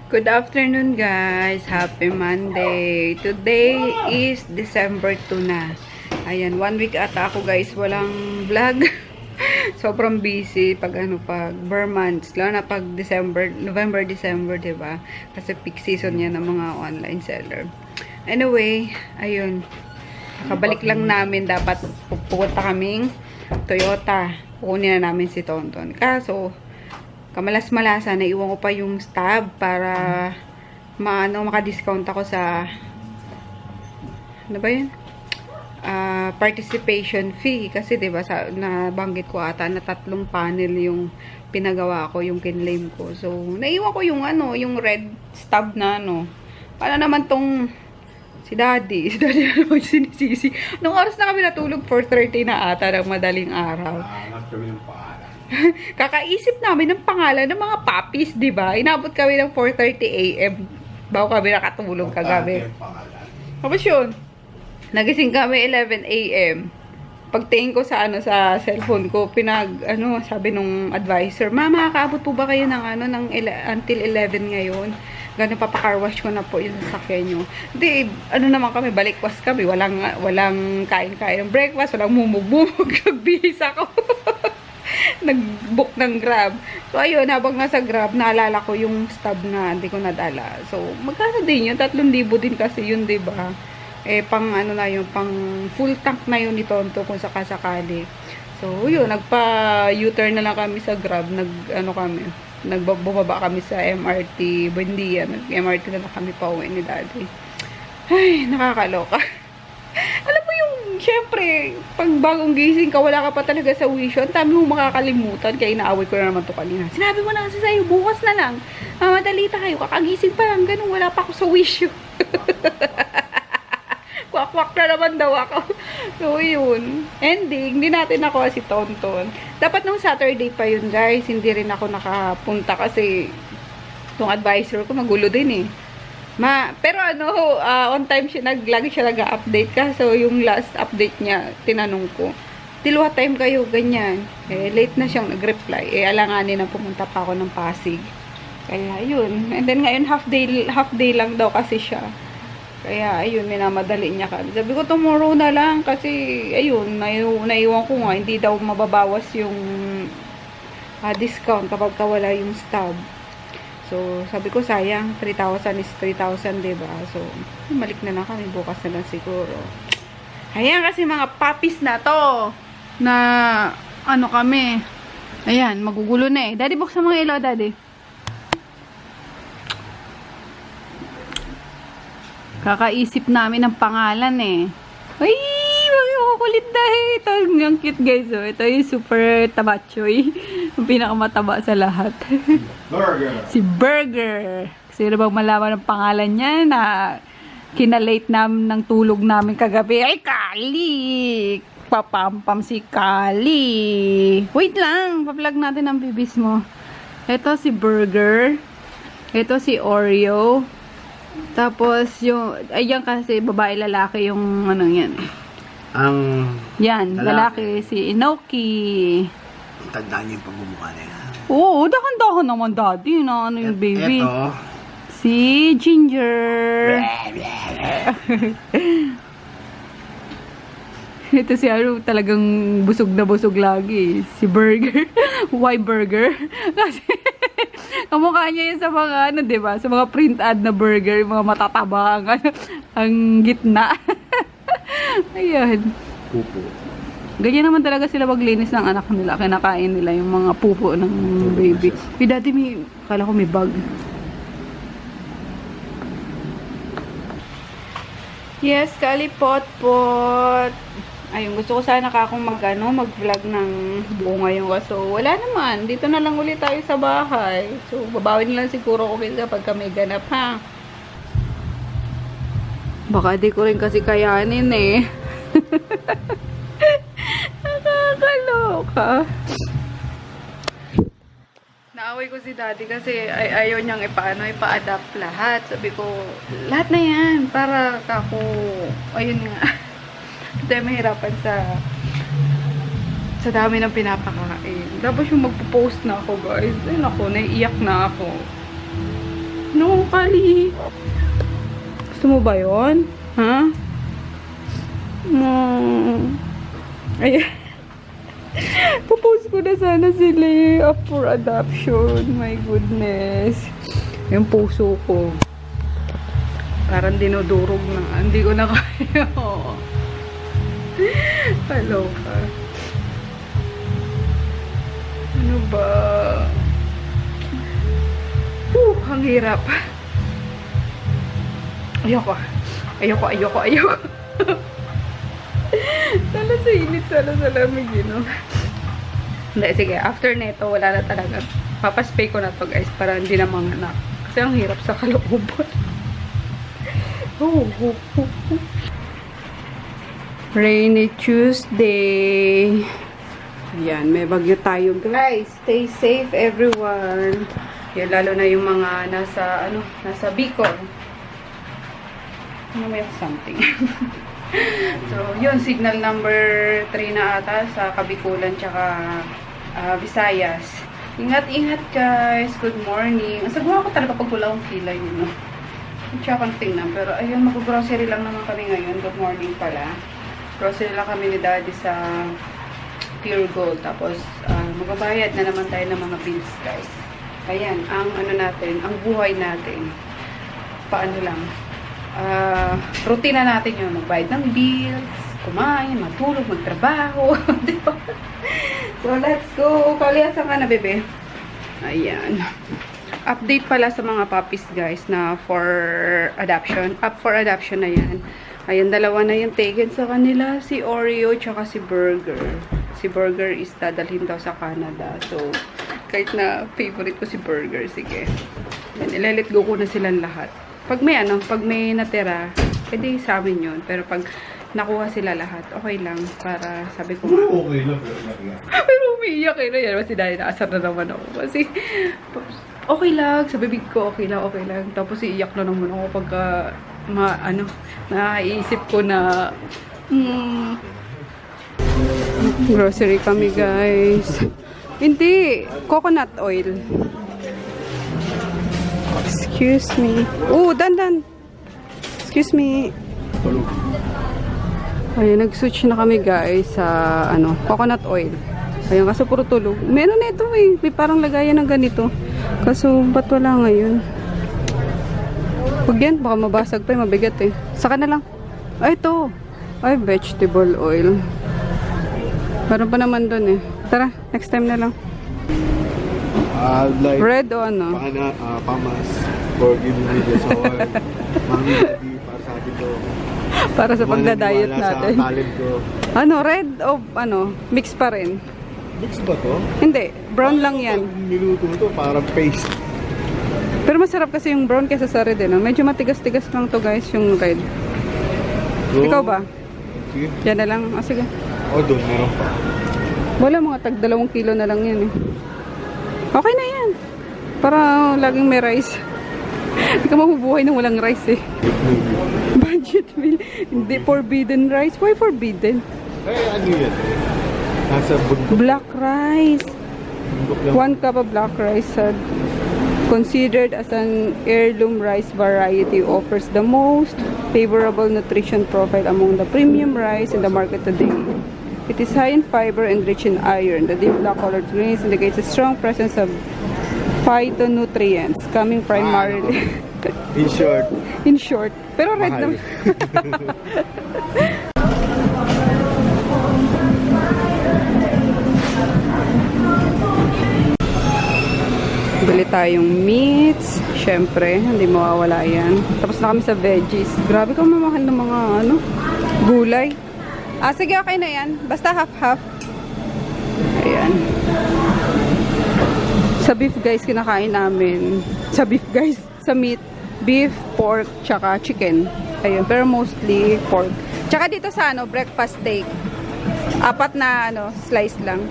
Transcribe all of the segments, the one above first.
Good afternoon guys. Happy Monday. Today is December 2 na. Ayan, 1 week ata ako guys. Walang vlog. Sobrang busy pag pag months. Lalo na pag December, November, December, 'di ba? Kasi peak season 'yan ng mga online seller. Anyway, ayun. Kabalik lang namin, dapat pupunta kaming Toyota. Kukunin na namin si Tonton. Kaso kamalas-malasa, naiwan ko pa yung stub para maka-discount ako sa ano ba yun? Participation fee. Kasi diba, nabanggit ko ata na 3 panel yung pinagawa ko, yung kinlaim ko. So, naiwan ko yung yung red stub na Para naman tong si Daddy na naman sinisisi. Nung oras na kami natulog, 4:30 na ata ng madaling araw. Kami ng pangalan. Kakaisip namin ng pangalan ng mga puppies, di ba? Inabot kami ng 4:30 AM bago kami nakatulog kagabi. Tapos yun, nagising kami 11 AM. Pagtingin ko sa sa cellphone ko, sabi nung advisor, "Mama, makakaabot po ba kayo ng until 11 ngayon? Gano'n, papakarwash ko na po yung sasakyan nyo." Hindi, naman kami, balikwas kami. Walang kain-kain ng breakfast, walang mumug-mumug. Nagbihis ako. Nag-book ng Grab. So, ayun, habang nasa Grab, naalala ko yung stub na hindi ko nadala. So, magkano din yun? 3,000 din kasi yun, diba? Pang pang full tank na yun ni Tonto kung sakasakali. So, yun, nagpa-U-turn na lang kami sa Grab. Nagbababa kami sa MRT Buendia. Nag-MRT na lang kami pa uwi ni Daddy. Ay, nakakaloka. Alam mo yung, syempre, pag bagong gising ka, wala ka pa talaga sa wisyo, ang dami mong makakalimutan, kaya inaaway ko na naman to kanina. Sinabi mo na kasi sa'yo, bukas na lang. Mamadali tayo, kakagising pa lang, ganun, wala pa ako sa wisyo. Kwak-kwak na naman daw ako. So, yun. Ending, hindi natin nakuha si Tonton. Dapat nung Saturday pa yun, guys, hindi rin ako nakapunta kasi itong advisor ko, magulo din eh. Pero on time siya, lagi siya nag-update ka. So, yung last update niya, tinanong ko, "What time kayo?" Ganyan. Late na siyang nag-reply. Alanganin na pumunta pa ako ng Pasig. Kaya, yun. And then, ngayon, half day lang daw kasi siya. Kaya, ayun, minamadali niya kami. Sabi ko, tomorrow na lang kasi, ayun, naiwan ko nga, hindi daw mababawas yung discount kapag wala yung stub. So, sabi ko, sayang, 3,000 is 3,000, diba? So, malik na lang kami, bukas na lang siguro. Ayan, kasi mga puppies na to, na, kami. Ayan, magugulo na eh. Daddy, buksan mga ilaw, Daddy. Kakaisip namin ng pangalan eh. Ay, makukulit dahil. Ito yung cute guys. Oh. Ito yung super tabachoy. Yung pinakamataba sa lahat. Burger. Si Burger. Kasi bang malaman ng pangalan niya na kinalate namin ng tulog namin kagabi. Ay, Kali! Papampam si Kali. Wait lang. Pa-vlog natin ang bibis mo. Ito si Burger. Ito si Oreo. Tapos yung, ayan kasi babae lalaki yung yan. Yan, lalaki si Inoki. Tandaan niyo yung pagmumukha na yan. Oo, dahan-dahan naman Daddy na yung baby. Ito. Si Ginger. Ito si talagang busog na busog lagi. Si Burger. Why Burger? Kasi kamukha niya yun sa mga diba? Sa mga print ad na burger, yung mga matataba ang gitna. Ayan. Pupo. Ganyan naman talaga sila maglinis ng anak nila. Kinakain nila yung mga pupo ng baby. Dati kala ko may bug. Yes, kalipot-pot. Ayun, gusto ko sana mag-vlog ng buo ngayon. So, wala naman. Dito na lang ulit tayo sa bahay. So, babawin lang siguro ko kapag kami ganap, ha? Baka di ko rin kasi kayanin eh. Nakakaloka. Naaway ko si Daddy kasi ayaw niyang ipa-adapt lahat. Sabi ko, lahat na yan. Para ayun nga. Kasi mahirapan sa dami ng pinapakain. Tapos yung magpo-post na ako, guys. Ay, naku, naiiyak na ako. No, Kali. Gusto mo ba yun? Ha? Ayan. Popost ko na sana sila up for adoption. My goodness. Yung puso ko. Parang dinudurog na. Hindi ko na kaya. Kaloka. Ano ba? Ang hirap. Ayoko. Tala sa init, tala sa lamig, Hindi, sige. After neto, wala na talaga. Papaspay ko na to, guys, para hindi na manganak. Kasi ang hirap sa kalooban. Rainy Tuesday. Ayan, may bagyo tayo, guys. Stay safe, everyone. Yan, lalo na yung mga nasa Bicol. Ano may something. So, yun, signal number 3 na ata sa Kabikulan tsaka Visayas. Ingat-ingat, guys. Good morning. Ang sagwa ko talaga pag wala akong kilay, Tsaka tingnan. Pero, ayun, mag-grocery lang naman kami ngayon. Good morning pala. Grocery lang kami ni Daddy sa Pure Gold. Tapos, magbabayad na naman tayo ng mga bills, guys. Ayan, ang ang buhay natin. Paano lang? Rutina natin yun. Magbayad ng bills, kumain, matulog, magtrabaho. Diba? So, let's go. Kaliasan ka na, bebe. Ayan. Update pala sa mga puppies, guys, na for adoption. Up for adoption na yan. Ayan, dalawa na yung taken sa kanila. Si Oreo, tsaka si Burger. Si Burger is dadalhin daw sa Canada. So, kahit na favorite ko si Burger, sige. Ayan, ilalet go ko na silang lahat. Pag may natira, edi sa amin yun. Pero pag nakuha sila lahat, okay lang. Para sabi ko nga. Okay lang, pero nakiyak. Pero umiiyak eh. Yan, kasi dahil naasar na naman ako. Kasi, okay lang. Sa bibig ko, okay lang. Tapos iiyak na naman ako pagka, naiisip ko na, grocery kami, guys. Hindi, coconut oil. Excuse me. Oh, dandan. Excuse me. Ayun, nag-switch na kami, guys, sa, coconut oil. Ayun, kaso puro tulog. Meron na ito eh. May parang lagayan ng ganito. Kaso, ba't wala ngayon? Huwag yan, baka mabasag pa eh, mabigat eh. Saka na lang. Ay, ito. Ay, vegetable oil. Meron pa naman dun eh. Tara, next time na lang. Like, Red o ano? Pamas, forgive me the soul, mami, daddy, para sa akin to. Para sa pagda-diet natin. Sa talent ko. Red o mix pa rin? Mix ba to? Hindi, brown lang yan. Niluto mo to, parang paste. Pero masarap kasi yung brown kaysa sa red, Medyo matigas-tigas lang to, guys, yung red. So, ikaw ba? Sige. Yan na lang. Sige. Doon, meron pa. Wala, mga tag 2 kilo na lang yan eh. Okay na yan. Para laging may rice. Hindi ka mabubuhay nang walang rice eh. Budget meal. Hindi, forbidden rice. Why forbidden? Ano yan? Nasa bundok. Black rice. Bundok lang. 1 cup of black rice considered as an heirloom rice variety, offers the most favorable nutrition profile among the premium rice in the market today. It is high in fiber and rich in iron. The deep black colored grains indicates a strong presence of phytonutrients coming primarily In in short, short. Pero red mahal. naman. Bili tayong meats. Syempre, hindi mawawala yan. Tapos na kami sa veggies. Grabe ka mamahal ng mga gulay. Sige, okay na yan. Basta half-half. Ayan. Sa beef, guys, kinakain namin. Sa beef, guys. Sa meat. Beef, pork, tsaka chicken. Ayun. Pero mostly pork. Tsaka dito sa breakfast steak. 4 na slice lang.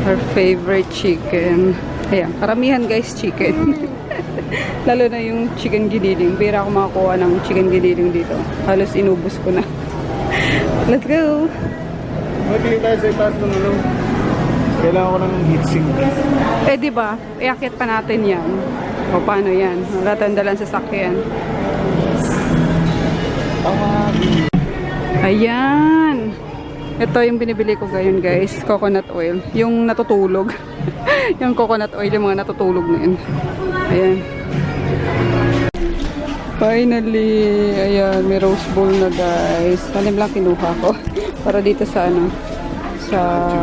Our favorite chicken. Ayan. Karamihan, guys, chicken. Lalo na yung chicken giniling. Bira ako makakuha ng chicken giniling dito. Halos inubos ko na. Let's go! Magpili tayo sa itaas ng Kailangan ko ng heatsink. Diba? Iakit pa natin yan. O, paano yan? Wala tayong dalang sasakyan. Ayan. Ito yung binibili ko ngayon, guys. Coconut oil. Yung natutulog. Yung coconut oil, yung mga natutulog na yun. Ayan. Finally, ayan, may rose bowl na, guys. Tanim lang kinuha ko. Para dito sa ano, sa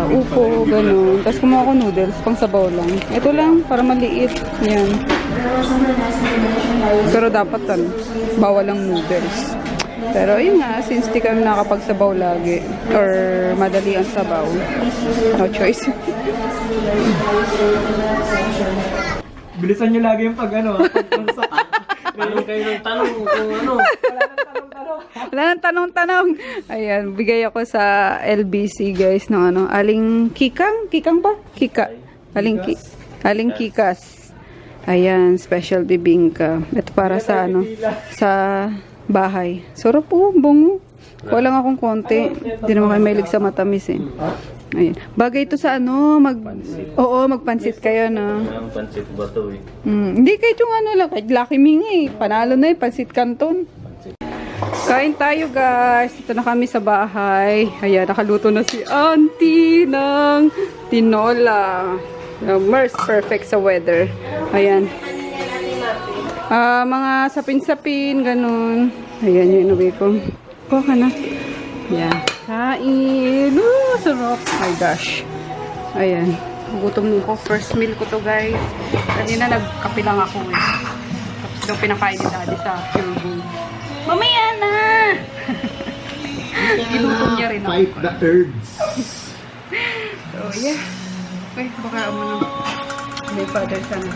upo, ganun. Tapos kumuha ko noodles, pang sabaw lang. Ito lang, para maliit. Yan. Pero dapat ano, bawal ang noodles. Pero yun nga, since di kami nakapagsabaw lagi, or madali ang sabaw, no choice. Bilisan nyo lagi yung pag ano, pag-consa. Tanong kayo ng tanong kung ano. Wala nang tanong-tanong. Ayan, bigay ako sa LBC, guys, ng ano, aling kikang? Kikang ba? Kika. Aling kikas. Ayan, special bibingka. Ito para sa ano, sa bahay. Sarap po, bungo. Kuha lang akong konti. Hindi naman kayo mahilig sa matamis eh. Ayan. Bagay ito sa ano, Oo, magpansit kayo, no? Ang pansit ba ito eh? Hindi, kahit yung ano lang, kahit Lucky Ming eh. Panalo na eh, pansit canton. Kain tayo, guys. Ito na kami sa bahay. Ayan, nakaluto na si Auntie ng tinola. Mers, perfect sa weather. Ayan. Mga sapin-sapin, ganun. Ayan yung inuwi ko. Kuha ka na. Ayan. Kain. Sarap. Oh my gosh. Ayan. Gutom ko. First meal ko to, guys. Kanina nagkape lang ako eh. Tapos daw pinakain ni Daddy sa Pure Gold. Mamaya na! Gilutom niya rin ako. Fight the herbs. So, yeah. Wait, baka ano. May father sana.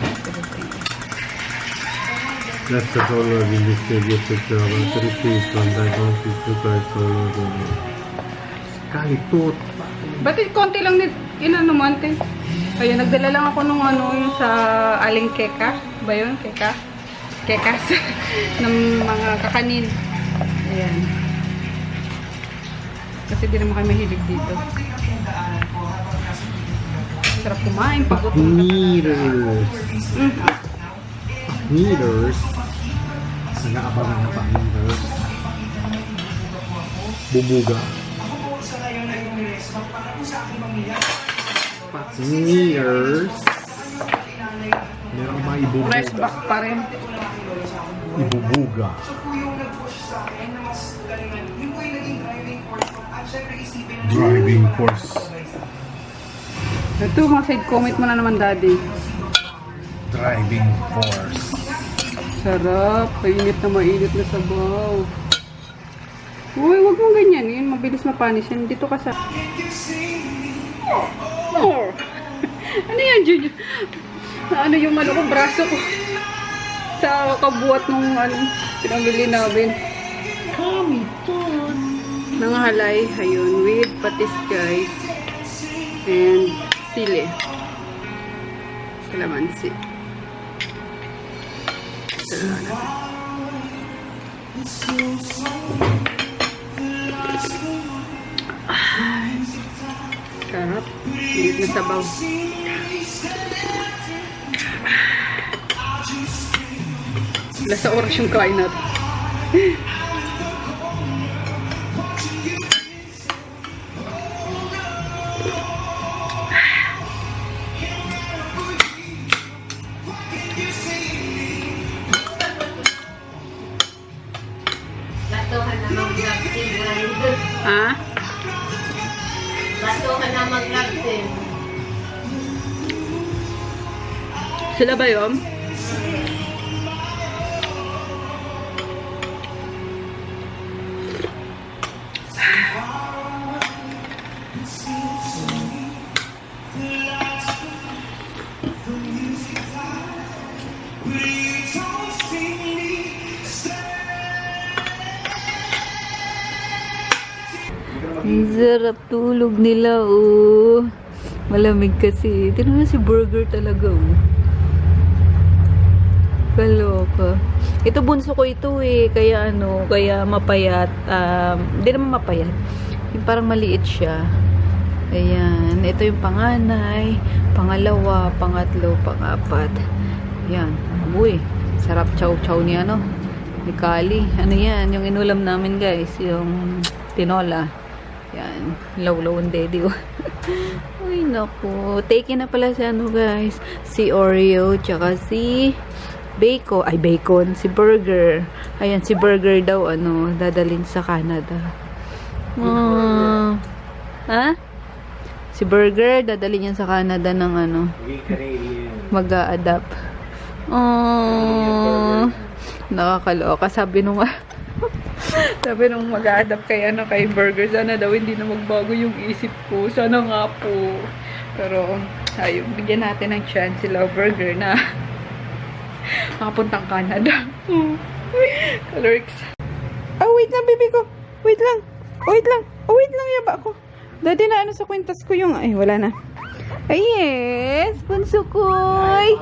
Let's the follower in this video picture of a 3 piece one that don't be super solo. Kalitut. Ba't konti lang yun ano mo, ante? Ayun, nagdala lang ako nung ano, yung sa aling keka. Ba yun? Keka? Kekas. ng mga kakanin. Ayan. Kasi di naman kayo mahilig dito. Sarap kumain. Pagod ng Meters. Meters. Nag-aabangan na pa meters. Bubuga. Meters. Meron ka mga ibubuga. fresh back pa rin. Ibubuga. Driving force. Ito, mga side comment mo na naman, Daddy. Driving force. Sarap. Mainit na sabaw. Uy, wag mong ganyan. Yun, mabilis mapanis yan. Dito ka sa... Oh. Ano yan, Juju? Ano yung ano ko, braso ko? Sa kabuhat nung ano, pinabili namin. Nangahalay. Ayun, with patis, guys. And sili. Kalamansi. Sarap. Init na sabaw. Wala sa oras yung kain natin. Ha? Bato ka na mag-lapsin. Sila ba yun? Ang sarap tulog nila, oh. Malamig kasi. Tingnan mo si Burger talaga, oh. Kaloka. Ito bunso ko ito, eh. Kaya ano, kaya mapayat. Hindi naman mapayat. Yung parang maliit siya. Ayan. Ito yung panganay, pangalawa, pangatlo, pangapat. Yan. Uy, sarap chow-chow ni ano. Ni Kali. Ano yan? Yung inulam namin guys. Yung tinola. Yan. Law-law and daddy. Uy, naku. Take na pala si ano guys. Si Oreo. Tsaka si bacon. Ay, bacon. Si Burger. Ayan, si Burger daw ano. Dadalhin sa Canada. Ha? Si Burger. Dadalhin yan sa Canada ng ano. Mag-a-adapt. Nakakaloka. Sabi nung mag-a-adapt kay ano, kay Burger, sana daw hindi na magbago yung isip ko. Sana nga po. Pero ayun, bigyan natin ng chance sila Burger na makapuntang Canada. Calorics. Oh, wait lang, baby ko. Wait lang. Oh, wait lang, yaba ko. Dati na ano sa kwintas ko yung, ay, wala na. Ay, yes, Bunso Koy.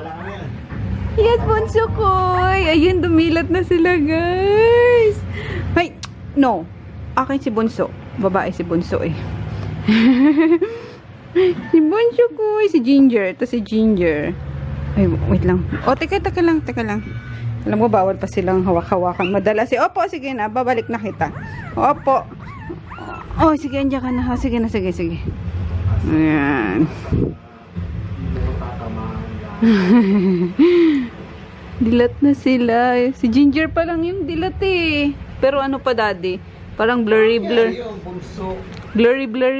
Yes, Bunso Koy. Ayun, dumilat na sila, guys. Ay, no. Akin si Bunso. Babae si Bunso, eh. Si Bunso Koy. Si Ginger. Ito si Ginger. Ay, wait lang. O, teka lang. Alam mo, bawal pa silang hawak-hawakan. Madalas, eh. Opo, sige na. Babalik na kita. Opo. Oh, sige, andiyan ka na. Sige. Ayan. Dilat na sila. Si Ginger pa lang yung dilat eh. Pero ano pa daddy? Parang blurry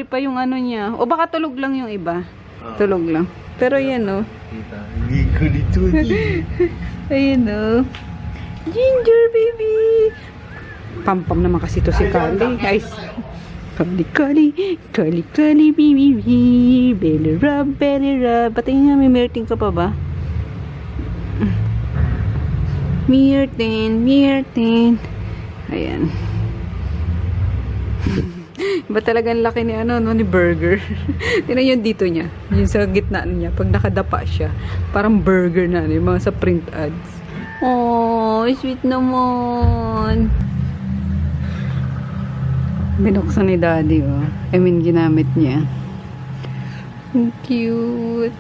pa yung ano niya. O baka tulog lang yung iba. Tulog lang. Pero yan oh. Ayan oh. Ginger baby. Pam-pam naman kasi to si Kali. Guys. Kali, baby, belly rub. Pati nga, may Mirtin ka pa ba? Mirtin. Ayan. Ba talagang laki ni ano, no, ni Burger. Tingnan yung dito niya. Yung sa gitna niya. Pag nakadapa siya, parang burger na, yung mga sa print ads. Oh, sweet naman. Binuksan ni daddy, oh. I mean, ginamit niya. Cute.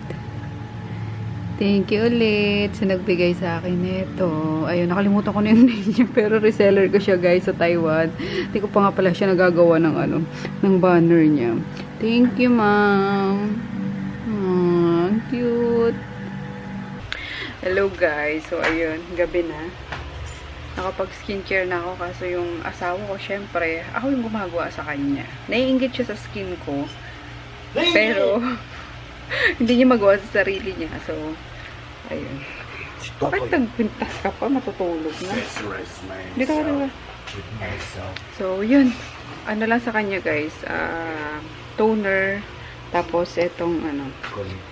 Thank you ulit sa nagbigay sa akin nito. Ayun, nakalimutan ko na yung name niya. Pero reseller ko siya, guys, sa Taiwan. Hindi ko pa nga pala siya nagagawa ng ano, ng banner niya. Thank you, ma'am. Cute. Hello, guys. So, ayun, gabi na. Nakapag-skincare na ako kasi yung asawa ko, syempre, ako yung gumagawa sa kanya. Naiinggit siya sa skin ko. Pero, hindi niya magawa sa sarili niya. So, ayun. Bakit nagpintas ka pa? Matutulog na. Dito ka, diba? So, yun. Ano lang sa kanya, guys. Toner. Tapos, etong,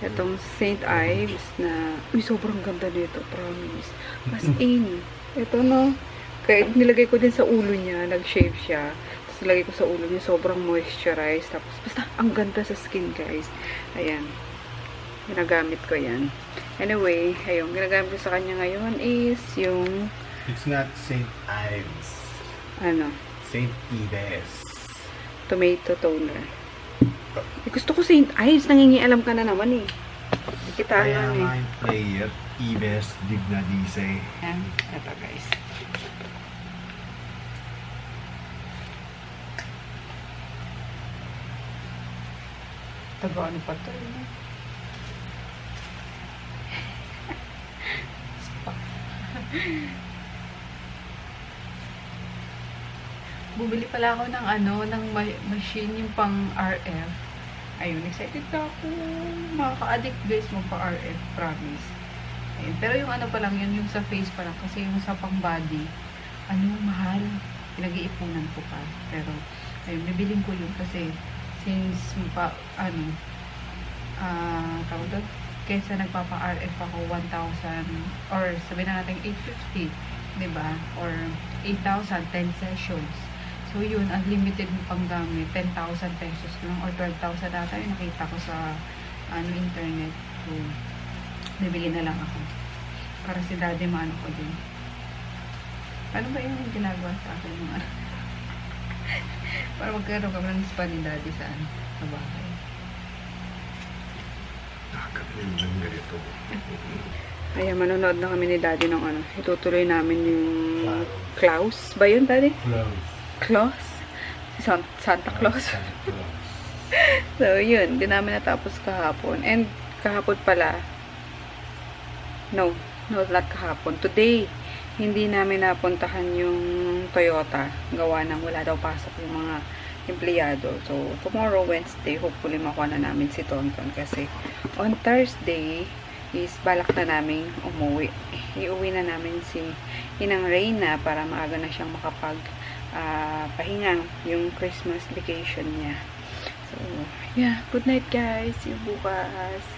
etong St. Ives na, uy, sobrang ganda nito, promise. As in, ito no, kaya nilagay ko din sa ulo niya, nag-shave siya. Tapos nilagay ko sa ulo niya, sobrang moisturized. Tapos basta ang ganda sa skin, guys. Ayan. Ginagamit ko yan. Anyway, ayun, ginagamit ko sa kanya ngayon is yung... It's not St. Ives. Ano? St. Ives. Tomato toner. Eh, gusto ko St. Ives, nangingialam ka na naman eh. Kita Kaya nga eh. player Ives Dignadice. Yan, ito guys. Tagaan pa ito. Bumili pala ako ng ano, ng machine yung pang RF. Ayun, excited ako. Makaka-addict guys mo pa RF, promise. Ayun. Pero yung ano pa lang yun, yung sa face pa lang. Kasi yung sa pang body, ano, mahal. Pinag-iipunan ko pa. Pero, ayun, bibiling ko yun kasi since, tawag doon, kaysa nagpapa-RF ako 1,000 or sabihin na natin 850, diba? Or 8,000, 10 sessions. So, yun, unlimited mo pang gamit. 10,000 pesos lang or 12,000 data yung nakita ko sa internet. So, bibili na lang ako. Para si daddy maano ko din. Ano ba yung ginagawa sa akin yung para magkaroon kami ng spa ni daddy sa bahay. Nakakapin lang ganito. Ayan, manonood na kami ni Daddy ng ano. Itutuloy namin yung Klaus. Ba yun, Daddy? Claus? Santa Claus? So, yun. Di namin natapos kahapon. And, kahapon pala. No, not kahapon. Today, hindi namin napuntahan yung Toyota. Gawa ng wala daw pasok yung mga empleyado. So, tomorrow, Wednesday, hopefully makuha na namin si Tonton. Kasi, on Thursday, is balak na namin umuwi. Iuwi na namin si Inang Reyna para maaga na siyang makapag pahinga yung Christmas vacation niya. So, yeah. Good night, guys. See you bukas.